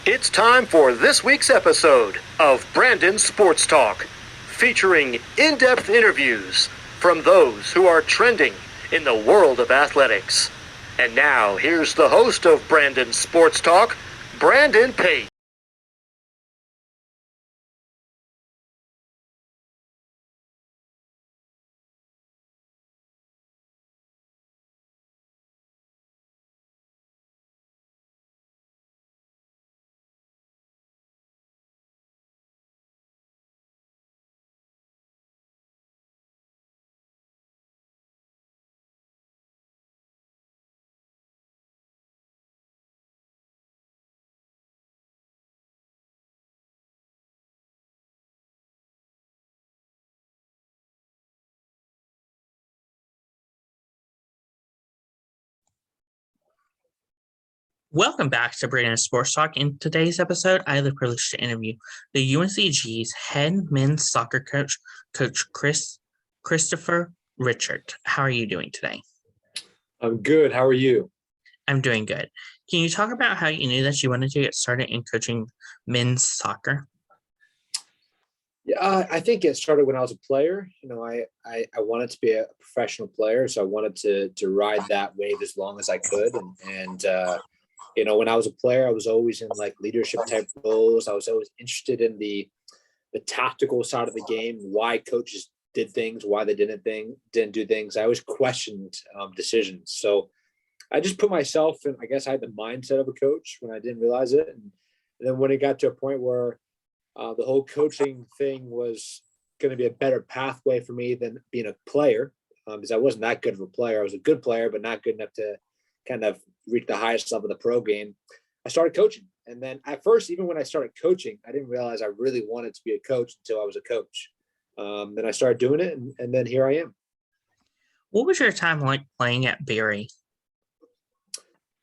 It's time for this week's episode of Brandon Sports Talk, featuring in-depth interviews from those who are trending in the world of athletics. And now, here's the host of Brandon Sports Talk, Brandon Pate. Welcome back to Brandon Sports Talk. In today's episode, I have the privilege to interview the UNCG's head men's soccer coach, Coach Christopher Richard. How are you doing today? I'm good. How are you? I'm doing good. Can you talk about how you knew that you wanted to get started in coaching men's soccer? Yeah, I think it started when I was a player. I wanted to be a professional player, so I wanted to ride that wave as long as I could. When I was a player, I was always in like leadership type roles. I was always interested in the tactical side of the game, why coaches did things, why they didn't do things. I always questioned decisions. So I just put myself in. I guess I had the mindset of a coach when I didn't realize it, and then when it got to a point where the whole coaching thing was going to be a better pathway for me than being a player, because I wasn't that good of a player. I was a good player, but not good enough to kind of reach the highest level of the pro game. I started coaching. And then at first, even when I started coaching, I didn't realize I really wanted to be a coach until I was a coach. Then I started doing it, and then here I am. What was your time like playing at Barry?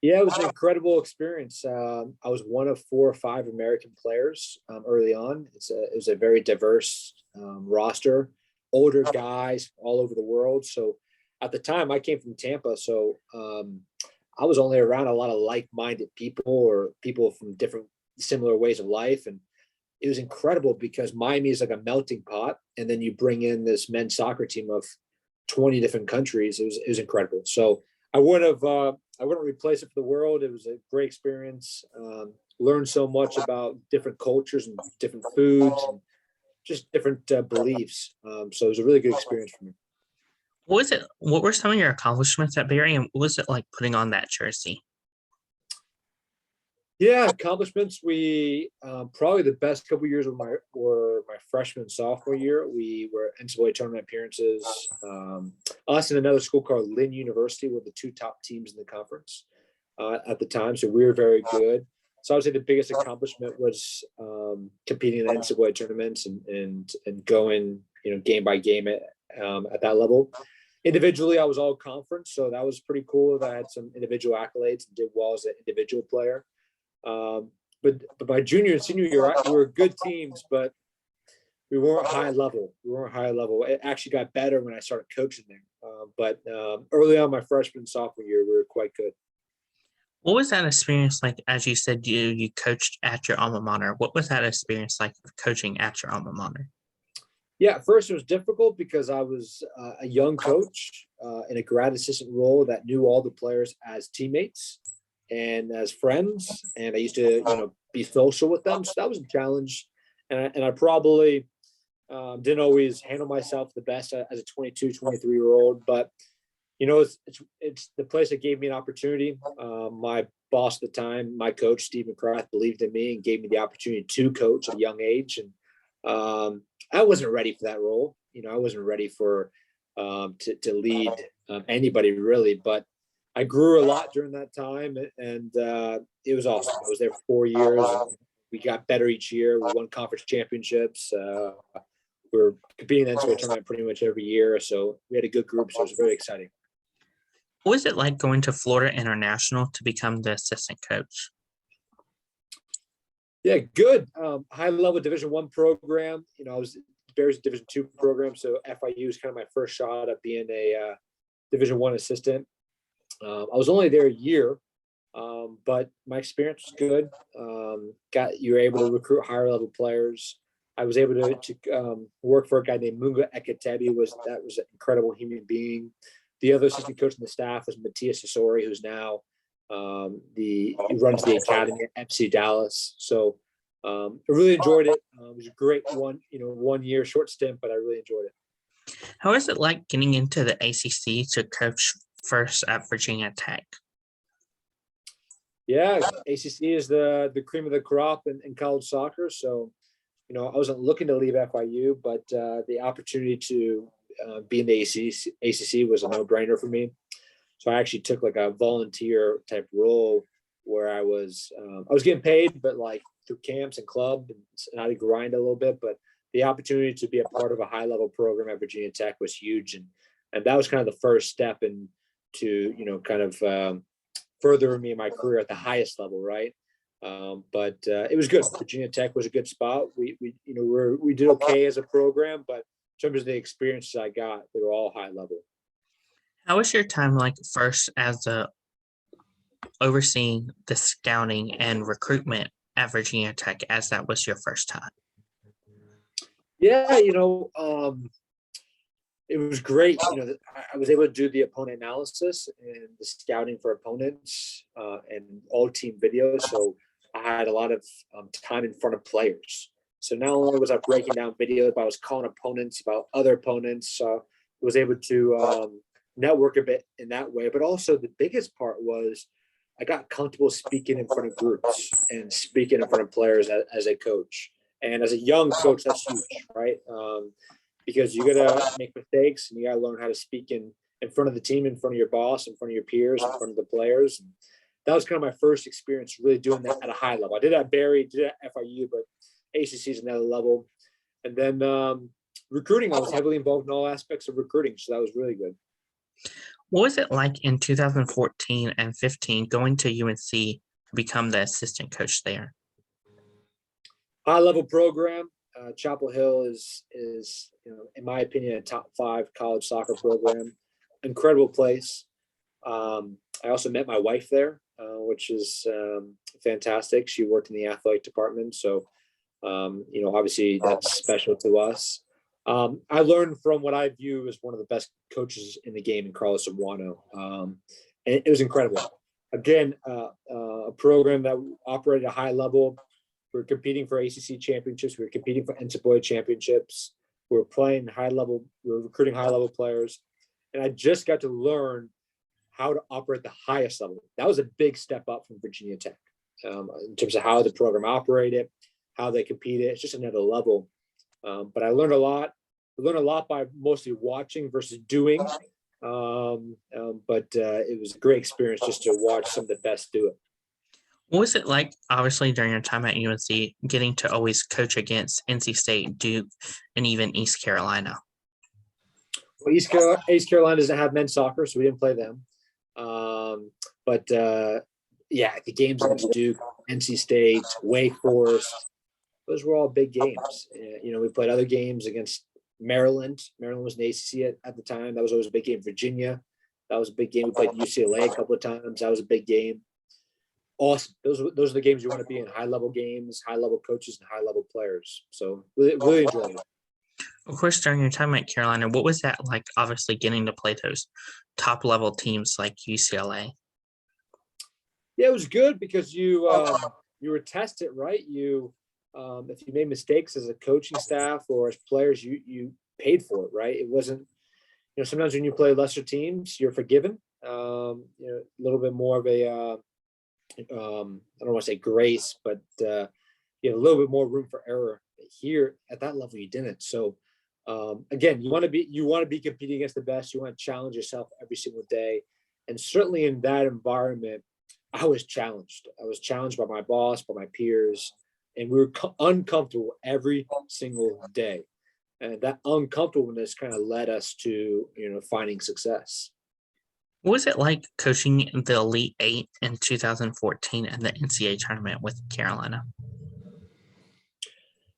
Yeah, it was an incredible experience. I was one of 4 or 5 American players early on. It was a very diverse roster, older guys all over the world. So at the time, I came from Tampa, so I was only around a lot of like-minded people or people from different similar ways of life. And it was incredible because Miami is like a melting pot. And then you bring in this men's soccer team of 20 different countries. It was incredible. So I wouldn't replace it for the world. It was a great experience. Learned so much about different cultures and different foods and just different beliefs. So it was a really good experience for me. What were some of your accomplishments at Barry, and what was it like putting on that jersey? Yeah, accomplishments. We probably the best couple of years were my freshman and sophomore year. We were NCAA tournament appearances. Us and another school called Lynn University were the 2 top teams in the conference at the time, so we were very good. So I would say the biggest accomplishment was competing in NCAA tournaments and going game by game at that level. Individually, I was all conference, so that was pretty cool. That I had some individual accolades and did well as an individual player. But my junior and senior year, we were good teams, but we weren't high level. It actually got better when I started coaching there. But early on, my freshman and sophomore year, we were quite good. What was that experience like? As you said, you coached at your alma mater. What was that experience like coaching at your alma mater? Yeah, at first it was difficult because I was a young coach in a grad assistant role that knew all the players as teammates and as friends, and I used to be social with them. So that was a challenge, and I probably didn't always handle myself the best as a 22, 23-year-old. But it's the place that gave me an opportunity. My boss at the time, my coach Steve McCrath, believed in me and gave me the opportunity to coach at a young age, and I wasn't ready for that role. I wasn't ready for to lead anybody really, but I grew a lot during that time, and it was awesome. I was there for 4 years. And we got better each year. We won conference championships. We were competing in the NCAA tournament pretty much every year. So we had a good group. So it was very exciting. What was it like going to Florida International to become the assistant coach? Yeah, good. High level Division I program. I was Bears Division II program, so FIU is kind of my first shot at being a Division I assistant. I was only there a year, But my experience was good. You were able to recruit higher level players. I was able to work for a guy named Munga Eketebi. That was an incredible human being. The other assistant coach on the staff was Matthias Sasori, who's now he runs the academy at FC Dallas. So I really enjoyed it. It was a great 1 year short stint, but I really enjoyed it. How is it like getting into the ACC to coach first at Virginia Tech? Yeah, ACC is the cream of the crop in college soccer. So, I wasn't looking to leave FIU, but the opportunity to be in the ACC was a no-brainer for me. So I actually took like a volunteer type role where I was getting paid, but like through camps and club, and I had to grind a little bit. But the opportunity to be a part of a high-level program at Virginia Tech was huge, and that was kind of the first step into furthering me in my career at the highest level, right? But it was good. Virginia Tech was a good spot. We did okay as a program, but in terms of the experiences I got, they were all high level. How was your time like first as overseeing the scouting and recruitment at Virginia Tech, as that was your first time? Yeah, it was great. I was able to do the opponent analysis and the scouting for opponents and all team videos. So I had a lot of time in front of players. So not only was I breaking down videos, but I was calling opponents about other opponents. So I was able to network a bit in that way. But also the biggest part was I got comfortable speaking in front of groups and speaking in front of players as a coach. And as a young coach, that's huge, right? Because you gotta make mistakes and you gotta learn how to speak in front of the team, in front of your boss, in front of your peers, in front of the players. And that was kind of my first experience really doing that at a high level. I did at Barry, did at FIU, but ACC is another level. And then recruiting, I was heavily involved in all aspects of recruiting, so that was really good. What was it like in 2014 and 15 going to UNC to become the assistant coach there? High level program. Chapel Hill is in my opinion a top 5 college soccer program. Incredible place. I also met my wife there, which is fantastic. She worked in the athletic department, so obviously that's special to us. I learned from what I view as one of the best coaches in the game in Carlos Abuano, and it was incredible. Again, a program that operated at a high level. We were competing for ACC championships. We were competing for NCAA championships. We were playing high level. We were recruiting high level players, and I just got to learn how to operate the highest level. That was a big step up from Virginia Tech in terms of how the program operated, how they competed. It's just another level. But I learned a lot. I learned a lot by mostly watching versus doing. But it was a great experience just to watch some of the best do it. What was it like, obviously, during your time at UNC, getting to always coach against NC State, Duke, and even East Carolina? Well, East Carolina doesn't have men's soccer, so we didn't play them. But the games against Duke, NC State, Wake Forest, those were all big games. We played other games against Maryland. Maryland was in the ACC at the time. That was always a big game. Virginia, that was a big game. We played UCLA a couple of times. That was a big game. Awesome. Those are the games you want to be in. High level games, high level coaches, and high level players. So really enjoyed it. Of course, during your time at Carolina, what was that like? Obviously, getting to play those top level teams like UCLA. Yeah, it was good because you were tested, right? If you made mistakes as a coaching staff or as players, you paid for it, right? It wasn't. Sometimes when you play lesser teams, you're forgiven. A little bit more of a I don't want to say grace, but a little bit more room for error. Here at that level, you didn't. So again, you want to be competing against the best. You want to challenge yourself every single day, and certainly in that environment, I was challenged. I was challenged by my boss, by my peers, and we were uncomfortable every single day. And that uncomfortableness kind of led us to finding success. What was it like coaching the Elite Eight in 2014 and the NCAA tournament with Carolina?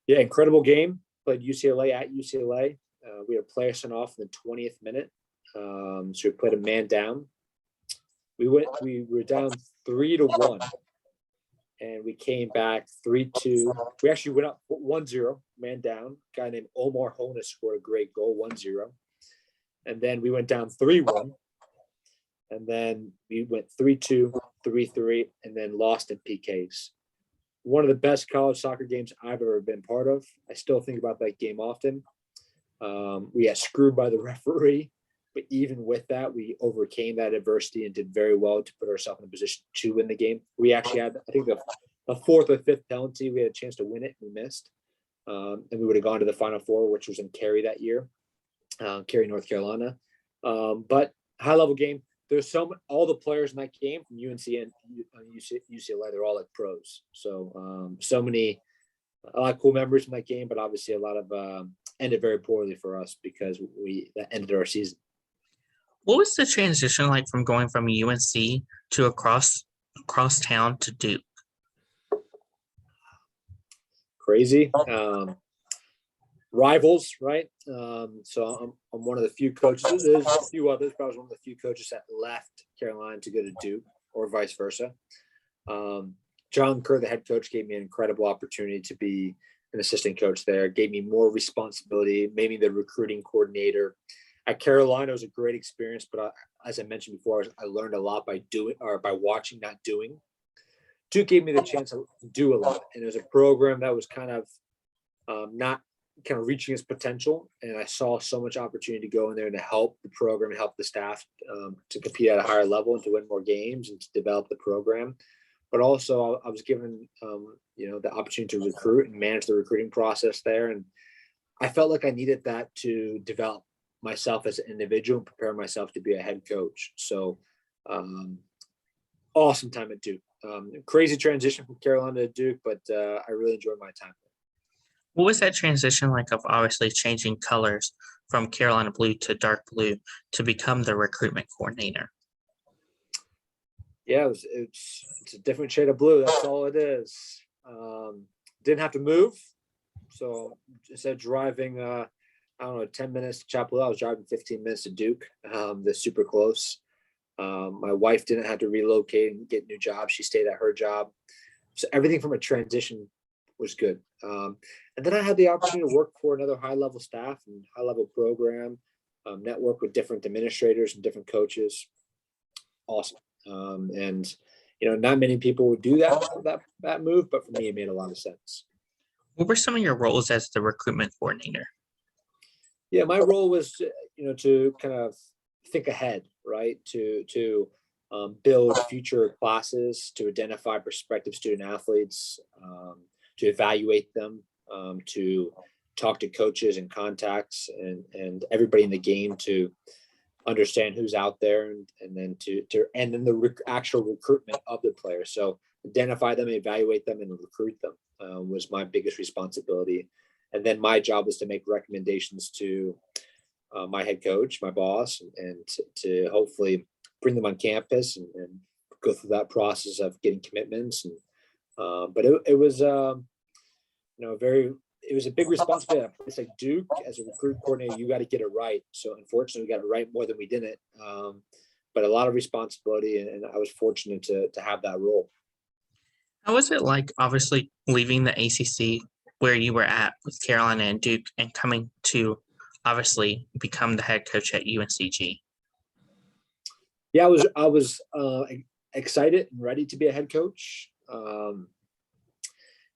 Yeah, incredible game. Played UCLA at UCLA. We had a player sent off in the 20th minute. So we played a man down. We were down 3-1, and we came back 3-2. We actually went up 1-0, man down. A guy named Omar Hona scored a great goal, 1-0. And then we went down 3-1. And then we went 3-2, 3-3, and then lost in PKs. One of the best college soccer games I've ever been part of. I still think about that game often. We got screwed by the referee, but even with that, we overcame that adversity and did very well to put ourselves in a position to win the game. We actually had, I think, the fourth or fifth penalty. We had a chance to win it, and we missed. And we would have gone to the Final Four, which was in Cary that year, Cary, North Carolina. But high-level game. There's all the players in that game from UNC and UCLA, they're all like pros. So a lot of cool memories from that game, but obviously a lot of ended very poorly for us because that ended our season. What was the transition like from going from UNC to across town to Duke? Crazy. Rivals, right? So I'm one of the few coaches. There's a few others, but I was one of the few coaches that left Carolina to go to Duke, or vice versa. John Kerr, the head coach, gave me an incredible opportunity to be an assistant coach there. Gave me more responsibility, made me the recruiting coordinator. At Carolina, it was a great experience, but as I mentioned before, I learned a lot by doing or by watching, not doing. Duke gave me the chance to do a lot, and it was a program that was kind of not kind of reaching its potential, and I saw so much opportunity to go in there and to help the program and help the staff to compete at a higher level and to win more games and to develop the program. But also I was given the opportunity to recruit and manage the recruiting process there, and I felt like I needed that to develop myself as an individual and prepare myself to be a head coach. So awesome time at Duke. Crazy transition from Carolina to Duke, but I really enjoyed my time. What was that transition like of obviously changing colors from Carolina blue to dark blue to become the recruitment coordinator? Yeah, it's a different shade of blue. That's all it is. Didn't have to move. So instead of driving, 10 minutes to Chapel Hill, I was driving 15 minutes to Duke. They're super close. My wife didn't have to relocate and get a new job. She stayed at her job. So everything from a transition was good. And then I had the opportunity to work for another high-level staff and high-level program, network with different administrators and different coaches. Awesome. And not many people would do that move, but for me, it made a lot of sense. What were some of your roles as the recruitment coordinator? Yeah, my role was, to kind of think ahead, right? To build future classes, to identify prospective student athletes, to evaluate them, to talk to coaches and contacts and everybody in the game to understand who's out there, and then the actual recruitment of the players. So identify them, evaluate them, and recruit them was my biggest responsibility. And then my job was to make recommendations to my head coach, my boss, and to hopefully bring them on campus and go through that process of getting commitments. And but it was it was a big responsibility at a place like Duke. As a recruit coordinator, you got to get it right. So unfortunately, we got it right more than we didn't. But a lot of responsibility, and I was fortunate to have that role. How was it like, obviously, leaving the ACC where you were at with Carolina and Duke and coming to obviously become the head coach at UNCG? Yeah, I was excited and ready to be a head coach.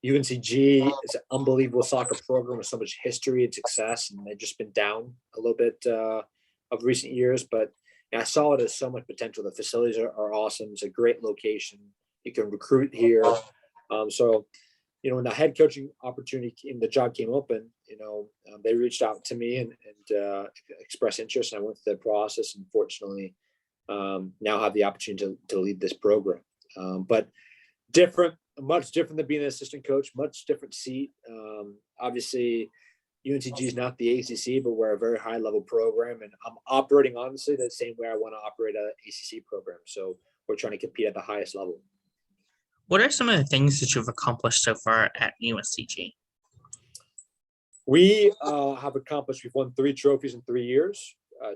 UNCG is an unbelievable soccer program with so much history and success, and they've just been down a little bit of recent years. But I saw it as so much potential. The facilities are awesome. It's a great location. You can recruit here. So when the head coaching opportunity the job came open, they reached out to me and expressed interest, and I went through the process, and fortunately now have the opportunity to lead this program. But much different than being an assistant coach, much different seat. Obviously, UNCG is not the ACC, but we're a very high level program, and I'm operating honestly the same way I want to operate an ACC program. So we're trying to compete at the highest level. What are some of the things that you've accomplished so far at UNCG? We have accomplished, we've won 3 trophies in 3 years,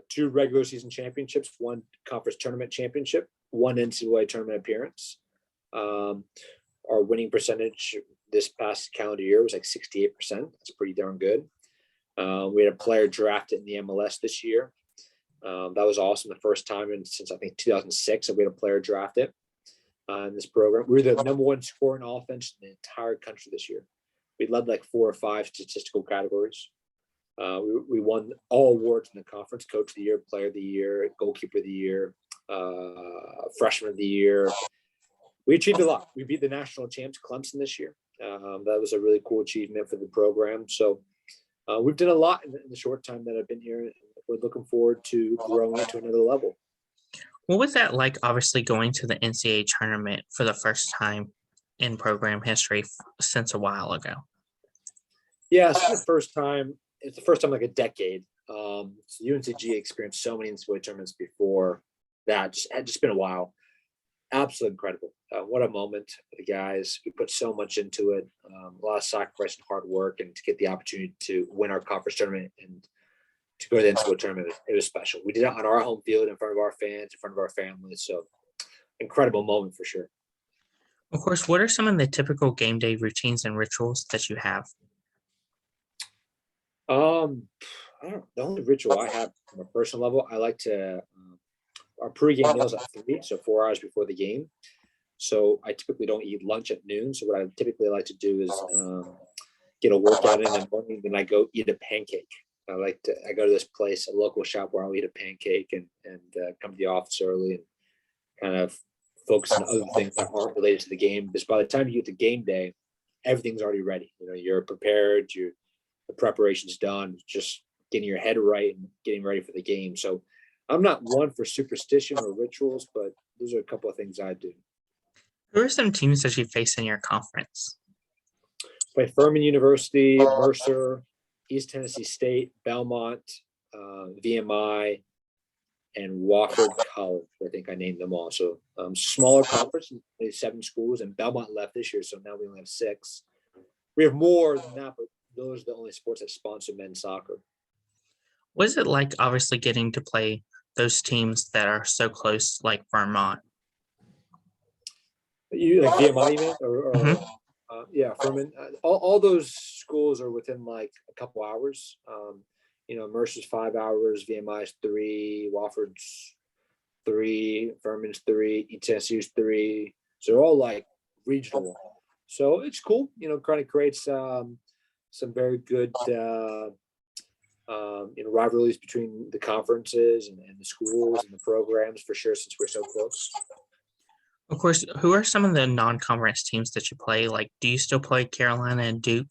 2 regular season championships, 1 conference tournament championship. one NCAA tournament appearance. Our winning percentage this past calendar year was like 68%. That's pretty darn good. We had a player drafted in the MLS this year. That was awesome. The first time since I think 2006 that we had a player drafted in this program. We were the number one scoring offense in the entire country this year. We led like 4 or 5 statistical categories. We won all awards in the conference: Coach of the Year, Player of the Year, Goalkeeper of the Year, Freshman of the Year. We achieved a lot. We beat the national champs Clemson this year. That was a really cool achievement for the program. So we've done a lot in the short time that I've been here. We're looking forward to growing it to another level. What was that like, obviously, going to the NCAA tournament for the first time in program history since a while ago? Yeah, it's the first time. It's the first time like a decade. So UNCG experienced so many NCAA tournaments before that. Had just been a while. Absolutely incredible. What a moment for the guys. We put so much into it. A lot of sacrifice and hard work, and to get the opportunity to win our conference tournament and to go to the NCAA tournament, it was special. We did it on our home field, in front of our fans, in front of our families. So incredible moment for sure. Of course, what are some of the typical game day routines and rituals that you have? The only ritual I have from a personal level, I like to our pregame meals at 3, so 4 hours before the game. So I typically don't eat lunch at noon. So what I typically like to do is get a workout in the morning, then I go eat a pancake. I go to this place, a local shop, where I'll eat a pancake and come to the office early and kind of focus on other things that aren't related to the game. Because by the time you get to game day, everything's already ready. You're prepared. The preparation's done. Just getting your head right and getting ready for the game. So I'm not one for superstition or rituals, but those are a couple of things I do. Who are some teams that you face in your conference? Play Furman University, Mercer, East Tennessee State, Belmont, VMI, and Wofford College. I think I named them all. So smaller conference, 7 schools, and Belmont left this year, so now we only have 6. We have more than that, but those are the only sports that sponsor men's soccer. What is it like, obviously, getting to play those teams that are so close, like Vermont? You like VMI, you mean? Mhm. Yeah, Furman. All those schools are within like a couple hours. Mercer's 5 hours, VMI's 3, Wofford's 3, Furman's 3, ETSU's 3. So they're all like regional. So it's cool. Kind of creates some very good rivalries between the conferences and the schools and the programs for sure, since we're so close. Of course, who are some of the non-conference teams that you play? Like, do you still play Carolina and Duke?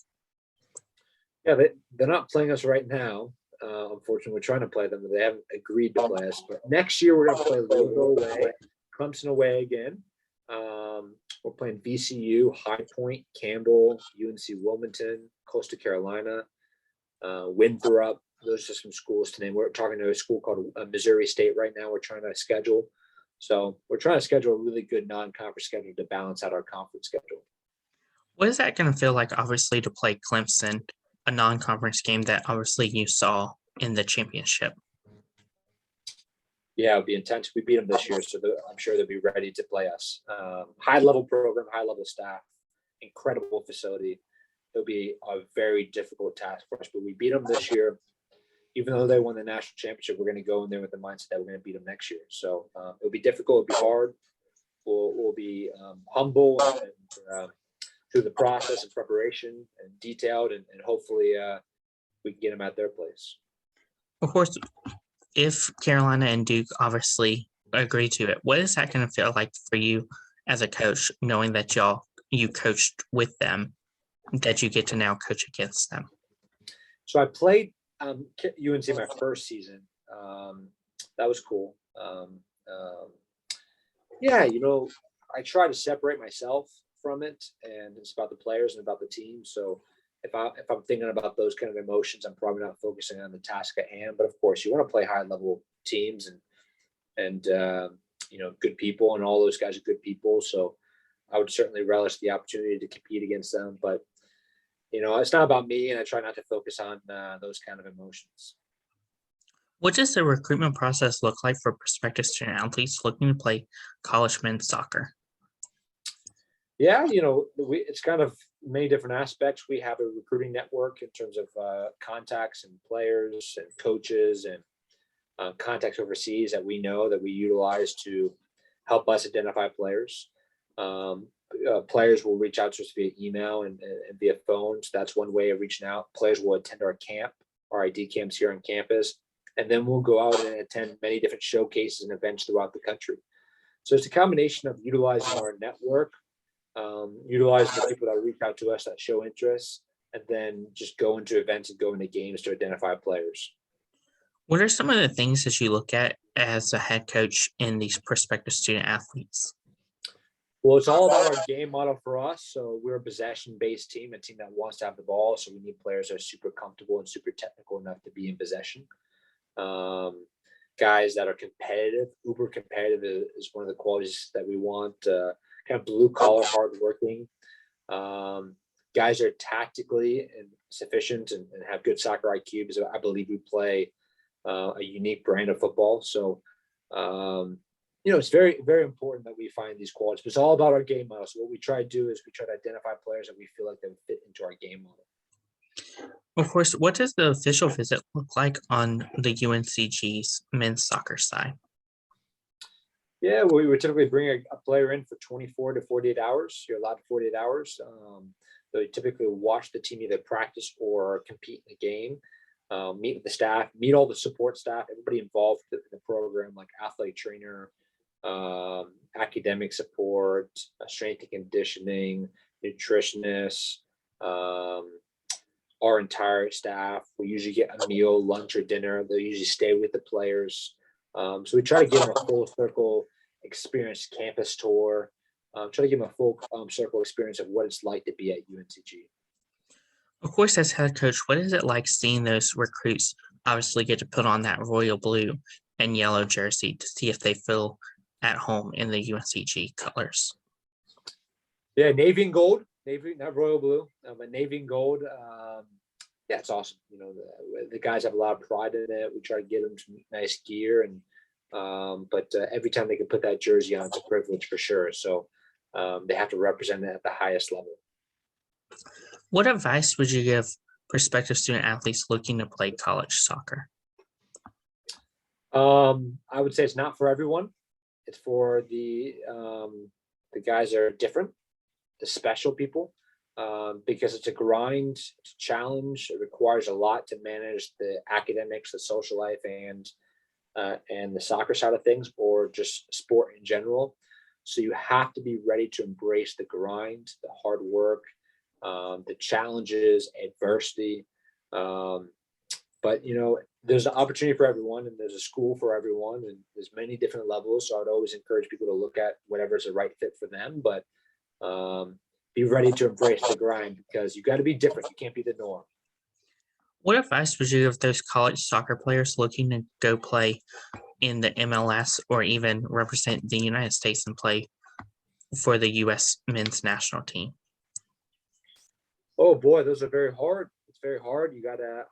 Yeah, they're not playing us right now. Unfortunately, we're trying to play them, but they haven't agreed to play us. But next year, we're going to play Louisville away, Clemson away again. We're playing VCU, High Point, Campbell, UNC Wilmington, Coastal Carolina, Winthrop. Those are some schools to name. We're talking to a school called Missouri State right now. We're trying to schedule. So we're trying to schedule a really good non-conference schedule to balance out our conference schedule. What is that going to feel like, obviously, to play Clemson, a non-conference game that obviously you saw in the championship? Yeah, it'll be intense. We beat them this year, so I'm sure they'll be ready to play us. High-level program, high-level staff, incredible facility. It'll be a very difficult task for us, but we beat them this year. Even though they won the national championship, we're going to go in there with the mindset that we're going to beat them next year. So it'll be difficult. It'll be hard. We'll be humble and through the process and preparation and detailed, and hopefully we can get them at their place. Of course, if Carolina and Duke obviously agree to it, what is that going to feel like for you as a coach, knowing that you coached with them, that you get to now coach against them? So I played UNC my first season. That was cool. I try to separate myself from it, and it's about the players and about the team. So if I'm thinking about those kind of emotions, I'm probably not focusing on the task at hand. But of course, you want to play high level teams and good people, and all those guys are good people. So I would certainly relish the opportunity to compete against them. But it's not about me, and I try not to focus on those kind of emotions. What does the recruitment process look like for prospective student athletes looking to play college men's soccer? Yeah, it's kind of many different aspects. We have a recruiting network in terms of contacts and players and coaches and contacts overseas that we know that we utilize to help us identify players. Players will reach out to us via email and via phone. So that's one way of reaching out. Players will attend our camp, our ID camps here on campus, and then we'll go out and attend many different showcases and events throughout the country. So it's a combination of utilizing our network, utilizing the people that reach out to us that show interest, and then just go into events and go into games to identify players. What are some of the things that you look at as a head coach in these prospective student athletes? Well, it's all about our game model for us. So we're a possession-based team, a team that wants to have the ball. So we need players that are super comfortable and super technical enough to be in possession. Guys that are competitive, uber competitive is one of the qualities that we want. Kind of blue collar, hardworking. Guys are tactically and sufficient and have good soccer IQ, because I believe we play a unique brand of football. So, it's very, very important that we find these qualities. But it's all about our game model. So what we try to do is we try to identify players that we feel like they would fit into our game model. Of course, what does the official visit look like on the UNCG's men's soccer side? Yeah, we would typically bring a player in for 24 to 48 hours. You're allowed 48 hours. They typically watch the team either practice or compete in the game, meet with the staff, meet all the support staff, everybody involved in the program, like athletic trainer, academic support, strength and conditioning, nutritionists, our entire staff. We usually get a meal, lunch, or dinner. They usually stay with the players. So we try to give them a full circle experience, campus tour, try to give them a full circle experience of what it's like to be at UNCG. Of course, as head coach, what is it like seeing those recruits obviously get to put on that royal blue and yellow jersey to see if they feel at home in the UNCG colors? Yeah, navy and gold, navy, not royal blue, but navy and gold. Yeah, it's awesome. The guys have a lot of pride in it. We try to get them some nice gear, and but every time they can put that jersey on, it's a privilege for sure. So they have to represent it at the highest level. What advice would you give prospective student athletes looking to play college soccer? I would say it's not for everyone. It's for the guys that are different, the special people, because it's a grind, it's a challenge. It requires a lot to manage the academics, the social life, and the soccer side of things, or just sport in general. So you have to be ready to embrace the grind, the hard work, the challenges, adversity. But there's an opportunity for everyone, and there's a school for everyone, and there's many different levels. So I'd always encourage people to look at whatever's the right fit for them, but be ready to embrace the grind, because you got to be different. You can't be the norm. What advice would you give those college soccer players looking to go play in the MLS or even represent the United States and play for the U.S. men's national team? Oh boy, those are very hard. It's very hard. You got to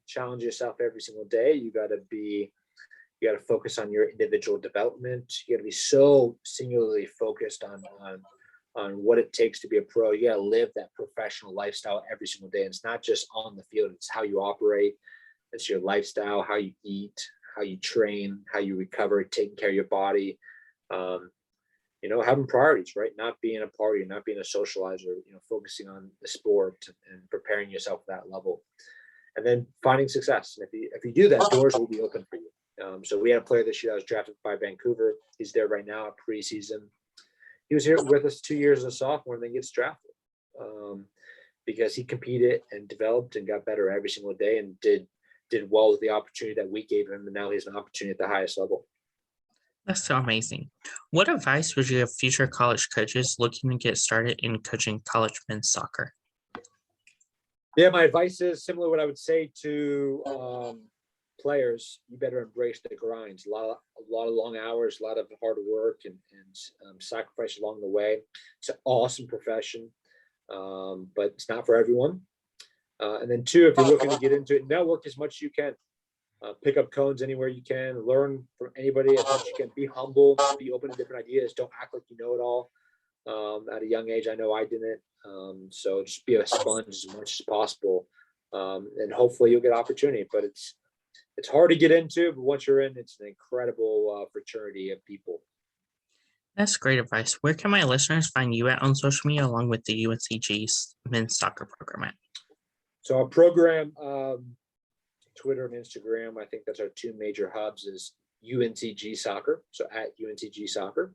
challenge yourself every single day. You got to focus on your individual development. You got to be so singularly focused on what it takes to be a pro. You got to live that professional lifestyle every single day. And it's not just on the field. It's how you operate. It's your lifestyle, how you eat, how you train, how you recover, taking care of your body, having priorities, right? Not being a party, not being a socializer, focusing on the sport and preparing yourself for that level, and then finding success. And if you do that, doors will be open for you. So we had a player this year that was drafted by Vancouver. He's there right now at preseason. He was here with us 2 years as a sophomore, and then gets drafted because he competed and developed and got better every single day, and did well with the opportunity that we gave him, and now he has an opportunity at the highest level. That's so amazing. What advice would you give future college coaches looking to get started in coaching college men's soccer? Yeah, my advice is similar to what I would say to players. You better embrace the grinds. A lot of long hours, a lot of hard work, and sacrifice along the way. It's an awesome profession, but it's not for everyone. And then two, if you're looking to get into it, network as much as you can. Pick up cones anywhere you can. Learn from anybody as much as you can. Be humble. Be open to different ideas. Don't act like you know it all. At a young age, I know I didn't. So just be a sponge as much as possible, and hopefully you'll get opportunity. But it's hard to get into, but once you're in, it's an incredible fraternity of people. That's great advice. Where can my listeners find you at on social media, along with the UNCG's men's soccer program at? So our program, Twitter and Instagram, I think that's our two major hubs, is UNCG Soccer. So at UNCG Soccer.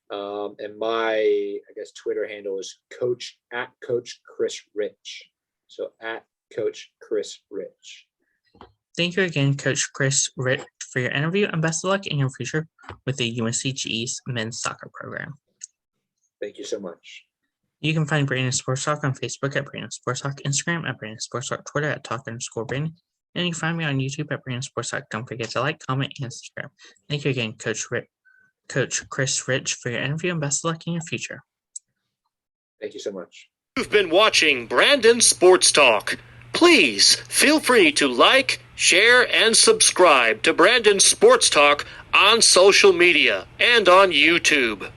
And my, I guess, Twitter handle is Coach Chris Rich. So at Coach Chris Rich. Thank you again, Coach Chris Rich, for your interview, and best of luck in your future with the UNCG's men's soccer program. Thank you so much. You can find Brandon Sports Talk on Facebook at Brandon Sports Talk, Instagram at Brandon Sports Talk, Twitter at Talk_Brandon, and you can find me on YouTube at Brandon Sports Talk. Don't forget to like, comment, and subscribe. Thank you again, Coach Chris Rich, for your interview, and best of luck in your future. Thank you so much. You've been watching Brandon Sports Talk. Please feel free to like, share, and subscribe to Brandon Sports Talk on social media and on YouTube.